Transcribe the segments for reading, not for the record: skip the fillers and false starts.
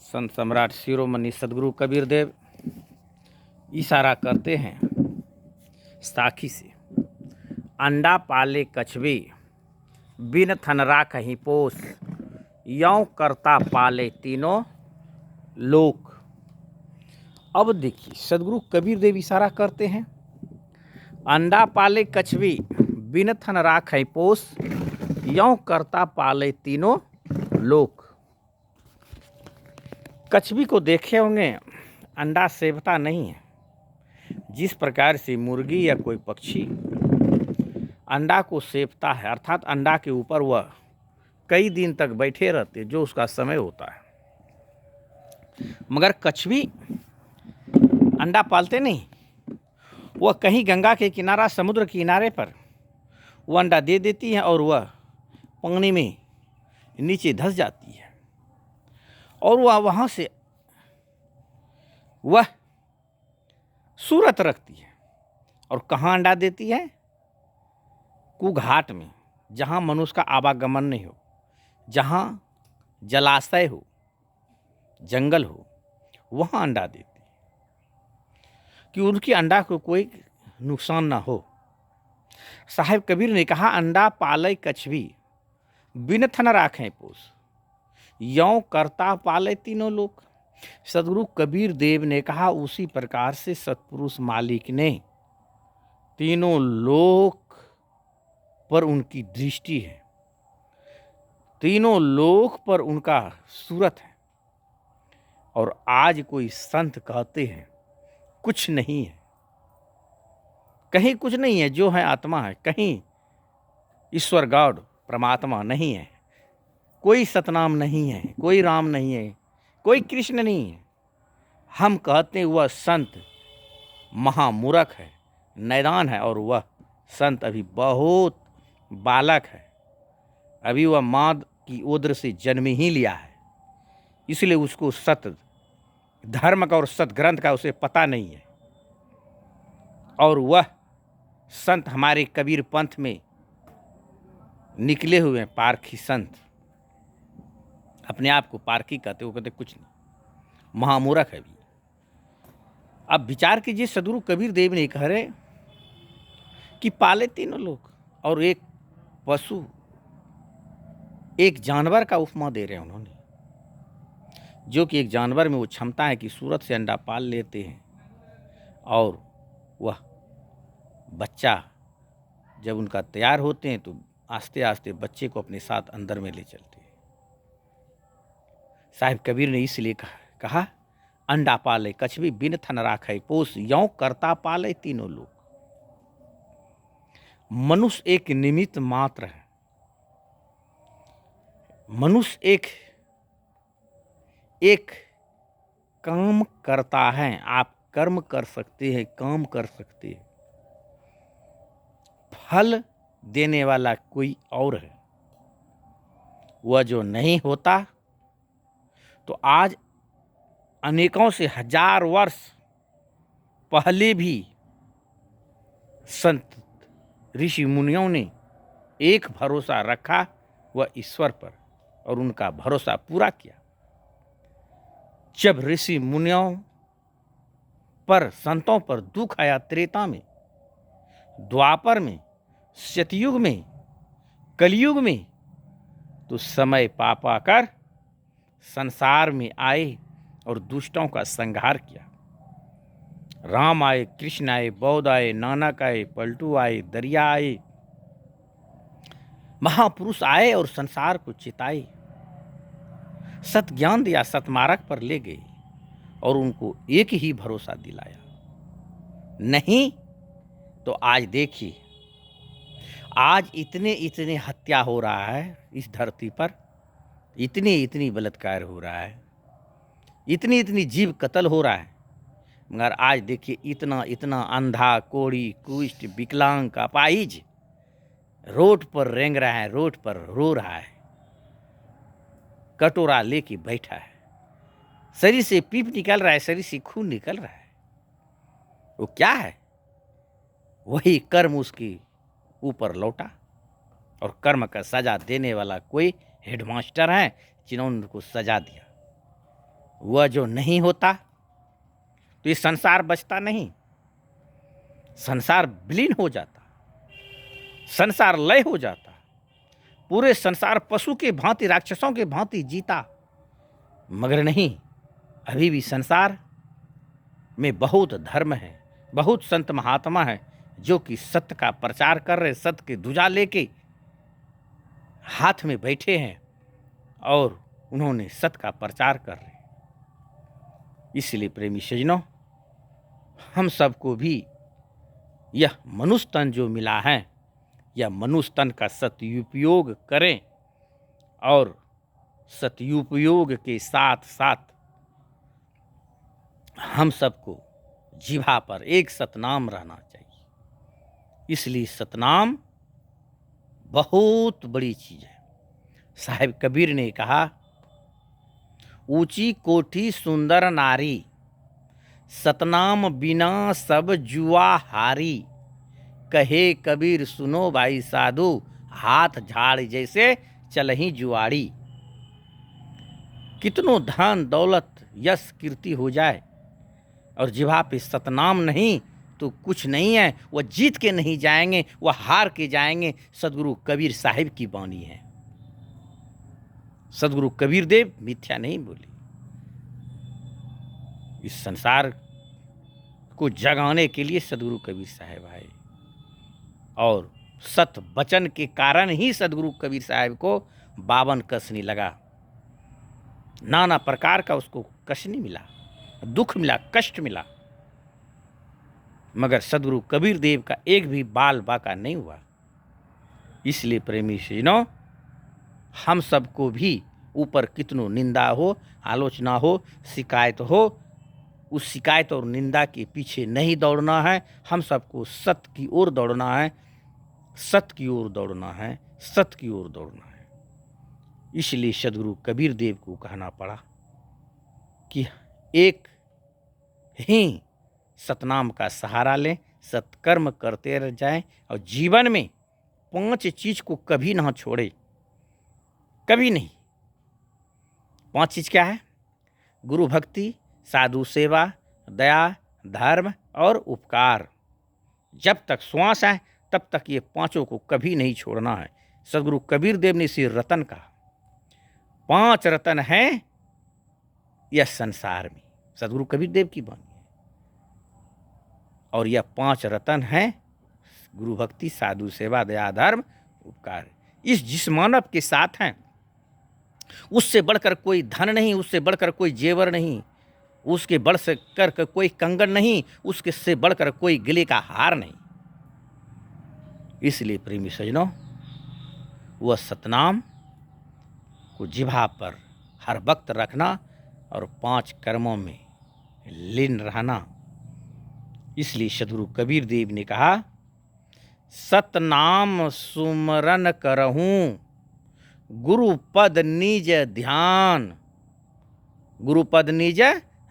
संत सम्राट शिरोमणि सद्गुरु कबीर देव इशारा करते हैं साखी से। अंडा पाले कछुए बिन थन राखहि पोस, यों करता पाले तीनों लोक। अब देखिए सदगुरु कबीर देव इशारा करते हैं, अंडा पाले कछुए बिन थन राखहि पोस, यों करता पाले तीनों लोक। कछुए को देखे होंगे, अंडा सेवता नहीं है। जिस प्रकार से मुर्गी या कोई पक्षी अंडा को सेवता है, अर्थात अंडा के ऊपर वह कई दिन तक बैठे रहते, जो उसका समय होता है, मगर कछुए अंडा पालते नहीं। वह कहीं गंगा के किनारा, समुद्र के किनारे पर वह अंडा दे देती है और वह पानी में नीचे धंस जाती है और वह वहाँ से वह सूरत रखती है। और कहाँ अंडा देती है? कुघाट में, जहाँ मनुष्य का आवागमन नहीं हो, जहाँ जलाशय हो, जंगल हो, वहाँ अंडा देती है कि उनकी अंडा को कोई नुकसान ना हो। साहिब कबीर ने कहा, अंडा पाले कछुए बिन थन राखें पोस, यों करता पाले तीनों लोक। सदगुरु कबीर देव ने कहा, उसी प्रकार से सतपुरुष मालिक ने तीनों लोक पर उनकी दृष्टि है, तीनों लोक पर उनका सूरत है। और आज कोई संत कहते हैं कुछ नहीं है, कहीं कुछ नहीं है, जो है आत्मा है, कहीं ईश्वर गॉड परमात्मा नहीं है, कोई सतनाम नहीं है, कोई राम नहीं है, कोई कृष्ण नहीं है। हम कहते हैं वह संत महामूर्ख है, नादान है, और वह संत अभी बहुत बालक है, अभी वह माँ की उदर से जन्म ही लिया है, इसलिए उसको सत धर्म का और सत ग्रंथ का उसे पता नहीं है। और वह संत हमारे कबीर पंथ में निकले हुए हैं, पारखी संत, अपने आप को पारखी कहते, वो कहते कुछ नहीं, महामूर्ख है भी। अब विचार कीजिए, सदगुरु कबीर देव ने कह रहे कि पाले तीनों लोग, और एक पशु, एक जानवर का उपमा दे रहे हैं उन्होंने, जो कि एक जानवर में वो क्षमता है कि सूरत से अंडा पाल लेते हैं और वह बच्चा जब उनका तैयार होते हैं तो आस्ते आस्ते बच्चे को अपने साथ अंदर में ले चलते हैं। साहिब कबीर ने इसलिए कहा, अंडा पाले कछुए बिन थन राखे पोस, यों करता पाले तीनों लोग। मनुष्य एक निमित्त मात्र है, मनुष्य एक काम करता है। आप कर्म कर सकते हैं, काम कर सकते हैं, फल देने वाला कोई और है। वह जो नहीं होता तो आज अनेकों से हजार वर्ष पहले भी संत ऋषि मुनियों ने एक भरोसा रखा, वह ईश्वर पर, और उनका भरोसा पूरा किया। जब ऋषि मुनियों पर, संतों पर दुख आया, त्रेता में, द्वापर में, सतयुग में, कलयुग में, तो समय पापा कर संसार में आए और दुष्टों का संहार किया। राम आए, कृष्ण आए, बौद्ध आए, नानक आए, पलटू आए, दरिया आए, महापुरुष आए और संसार को चिताए, सत ज्ञान दिया, सतमार्ग पर ले गए और उनको एक ही भरोसा दिलाया। नहीं तो आज देखिए, आज इतने हत्या हो रहा है इस धरती पर, इतनी बलात्कार हो रहा है, इतनी जीव कत्ल हो रहा है, मगर आज देखिए इतना अंधा, कोढ़ी, कुष्ठ, विकलांग, अपाहिज रोड पर रेंग रहा है, रोड पर रो रहा है, कटोरा लेके बैठा है, शरीर से पीप निकल रहा है, शरीर से खून निकल रहा है। वो क्या है? वही कर्म उसके ऊपर लौटा, और कर्म का सजा देने वाला कोई हेडमास्टर है जिन्होंने उनको सजा दिया। वह जो नहीं होता तो ये संसार बचता नहीं, संसार विलीन हो जाता, संसार लय हो जाता, पूरे संसार पशु के भांति, राक्षसों के भांति जीता। मगर नहीं, अभी भी संसार में बहुत धर्म है, बहुत संत महात्मा है जो कि सत्य का प्रचार कर रहे, सत्य की ध्वजा लेके हाथ में बैठे हैं और उन्होंने सत्य का प्रचार कर रहे। इसलिए प्रेमी सज्जनों, हम सबको भी यह मनुष्य तन जो मिला है, यह मनुष्य तन का सदुपयोग करें और सदुपयोग के साथ साथ हम सबको जिह्वा पर एक सतनाम रहना चाहिए। इसलिए सतनाम बहुत बड़ी चीज़ है। साहिब कबीर ने कहा, ऊंची कोठी सुंदर नारी, सतनाम बिना सब जुआ हारी। कहे कबीर सुनो भाई साधु, हाथ झाड़ जैसे चलही जुआड़ी। कितनो धन दौलत यश कीर्ति हो जाए और जिह्वा पे सतनाम नहीं तो कुछ नहीं है, वह जीत के नहीं जाएंगे, वह हार के जाएंगे। सदगुरु कबीर साहिब की वाणी है। सदगुरु कबीर देव मिथ्या नहीं बोले। इस संसार को जगाने के लिए सदगुरु कबीर साहिब आए और सत वचन के कारण ही सदगुरु कबीर साहिब को 52 कसनी लगा। नाना प्रकार का उसको कसनी मिला, दुख मिला, कष्ट मिला, मगर सदगुरु कबीर देव का एक भी बाल बाका नहीं हुआ। इसलिए प्रेमी सज्जनों, हम सबको भी ऊपर कितनो निंदा हो, आलोचना हो, शिकायत हो, उस शिकायत और निंदा के पीछे नहीं दौड़ना है। हम सबको सत्य की ओर दौड़ना है, सत्य की ओर दौड़ना है, सत्य की ओर दौड़ना है। इसलिए सदगुरु कबीर देव को कहना पड़ा कि एक ही सतनाम का सहारा लें, सत्कर्म करते रह जाएं और जीवन में 5 चीज को कभी ना छोड़े, कभी नहीं। 5 चीज क्या है? गुरु भक्ति, साधु सेवा, दया, धर्म और उपकार। जब तक श्वास है तब तक ये 5 को कभी नहीं छोड़ना है। सदगुरु कबीर देव ने इसे रतन कहा। 5 रतन हैं यह संसार में, सदगुरु कबीर देव की वाणी है। और यह 5 रतन हैं गुरु भक्ति, साधु सेवा, दया, धर्म, उपकार। इस जिस मानव के साथ हैं उससे बढ़कर कोई धन नहीं, उससे बढ़कर कोई जेवर नहीं, उसके बढ़ से कर कोई कंगन नहीं, उसके से बढ़कर कोई गले का हार नहीं। इसलिए प्रेमी सज्जनों, वह सतनाम को जिह्वा पर हर वक्त रखना और 5 कर्मों में लीन रहना। इसलिए सदगुरु कबीर देव ने कहा, सतनाम सुमरन करहूं, गुरुपद निज ध्यान। गुरुपद निज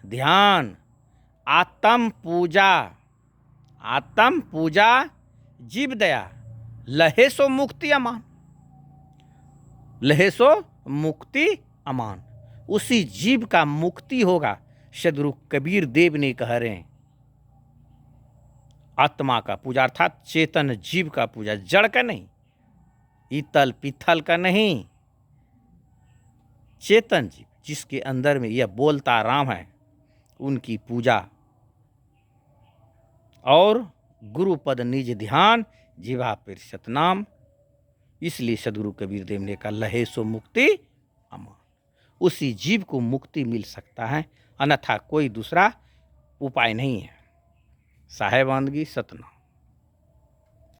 ध्यान, आत्म पूजा, आत्म पूजा जीव दया, लहे सो मुक्ति अमान। लहे सो मुक्ति अमान। उसी जीव का मुक्ति होगा। सदगुरु कबीर देव ने कह रहे हैं, आत्मा का पूजा अर्थात चेतन जीव का पूजा, जड़ का नहीं, इतल पिथल का नहीं, चेतन जीव जिसके अंदर में यह बोलता राम है, उनकी पूजा। और गुरुपद निज ध्यान, जिह्वा पर सतनाम। इसलिए सदगुरु कबीर देव ने कहा, लहे सो मुक्ति अमान। उसी जीव को मुक्ति मिल सकता है, अन्यथा कोई दूसरा उपाय नहीं है। साहेबानगी सतनाम।